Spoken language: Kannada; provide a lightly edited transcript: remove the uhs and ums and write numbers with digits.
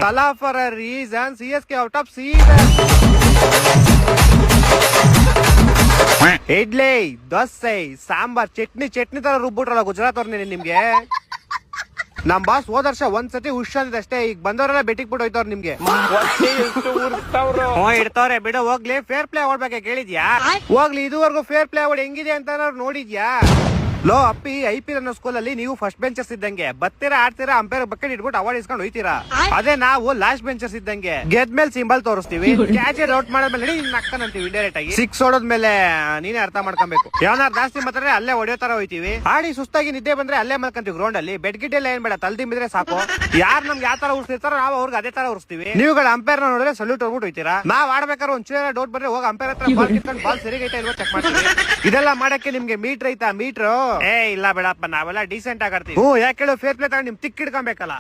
ತಲಾ for a reason CSK out of season. Idli, dosa, sambar, chutney ತರ ರುಬ್ಬಿಟ್ರಲ್ಲ ಗುಜರಾತ್ ಅವ್ರನ್ನೇ ನಿಮ್ಗೆ. ನಮ್ ಬಾಸ್ ಹೋದ ವರ್ಷ ಒಂದ್ಸತಿ ಹುಷಾರಿದೆ ಅಷ್ಟೇ. ಈಗ ಬಂದವರೆಲ್ಲ ಬೆಟ್ಟಿಗೆ ಬಿಟ್ಟು ಹೋಯ್ತವ್ರ ನಿಮ್ಗೆ. ಇಡ್ತವ್ರೆ ಬಿಡು ಹೋಗ್ಲಿ. ಫೇರ್ ಪ್ಲೇ ಅವಾರ್ಡ್ ಬಗ್ಗೆ ಕೇಳಿದ್ಯಾ? ಹೋಗ್ಲಿ, ಇದುವರೆಗೂ ಫೇರ್ ಪ್ಲೇ ಅವಾರ್ಡ್ ಹೆಂಗಿದೆ ಅಂತ ನೋಡಿದ್ಯಾ? ಲೋ ಅಪ್ಪಿ, IPL ಅನ್ನೋ ಸ್ಕೂಲಲ್ಲಿ ನೀವು ಫಸ್ಟ್ ಬೆಂಚರ್ಸ್ ಇದ್ದಂಗೆ ಬರ್ತೀರಾ, ಆಡ್ತೀರಾ, ಅಂಪೈರ್ ಬಕೆಟ್ ಇಟ್ಬಿಟ್ಟು ಅವಾರ್ಡ್ ಇಸ್ಕೊಂಡು ಹೋಯ್ತೀರಾ. ಅದೇ ನಾವು ಲಾಸ್ಟ್ ಬೆಂಚರ್ಸ್ ಇದ್ದಂಗೆ ಗೆದ್ಮೇಲೆ ಸಿಂಬಲ್ ತೋರಿಸ್ತೀವಿ, ಕ್ಯಾಚ್ ಔಟ್ ಮಾಡಿದ್ಮೇಲೆ ನಕ್ಕಂತೀವಿ ಇಂಡೈರೆಕ್ಟ್ ಆಗಿ. 6 ಹೊಡೋದ್ಮೇಲೆ ನೀನೇ ಅರ್ಥ ಮಾಡ್ಕೊಬೇಕು. ಯಾವನಾರು ಜಾಸ್ತಿ ಮಾತಾಡ್ರೆ ಅಲ್ಲೇ ಹೊಡೆಯೋ ತರ ಹೋಯ್ತೀವಿ. ಆಡಿ ಸುಸ್ತಾಗಿ ನಿದ್ದೆ ಬಂದ್ರೆ ಅಲ್ಲೇ ಮಲ್ಕಂತೀವಿ ಗ್ರೌಂಡ್ ಅಲ್ಲಿ. ಬೆಡ್ ಗಿಡ್ ಎಲ್ಲ ಏನ್ ಬೇಡ, ತಲ್ದಿಂಬಿದ್ರೆ ಸಾಕು. ಯಾರು ನಮ್ಗೆ ಯಾವ ತರ ಉರ್ಸ್ತಿರ್ತಾರೋ ನಾವು ಅವ್ರಿಗೆ ಅದೇ ತರ ಉರ್ಸ್ತೀವಿ. ನೀವುಗಳ ಅಂಪೈರ್ ನೋಡಿದ್ರೆ ಸಲ್ಯೂಟ್ ಹೋಗ್ಬಿಟ್ಟು ಹೋಯ್ತೀರಾ. ನಾವ್ ಆಡ್ಬೇಕಾದ್ರೆ ಒಂಚೂರ ಡೌಟ್ ಬಂದ್ರೆ ಹೋಗಿ ಅಂಪೈರ್ ಹತ್ರ ಬಾಲ್ ಕಿತ್ಕೊಂಡು ಬಾಲ್ ಸರಿಗೈತಾ ಇಲ್ವೋ ಚೆಕ್ ಮಾಡ್ತೀವಿ. ಇದೆಲ್ಲ ಮಾಡಕ್ಕೆ ನಿಮ್ಗೆ ಮೀಟರ್ ಐತಾ? ಮೀಟ್ರು ಇಲ್ಲ ಬೇಡಪ್ಪ, ನಾವೆಲ್ಲ ಡೀಸೆಂಟ್ ಆಗಿ ಆಡ್ತೀವಿ. ಯಾಕೆ ಹೇಳು, ಫೇರ್ ಪ್ಲೇ ತಗೊಂಡು ನಿಮ್ ತಿಕ್ಕಿಡ್ಕೊಬೇಕಲ್ಲ.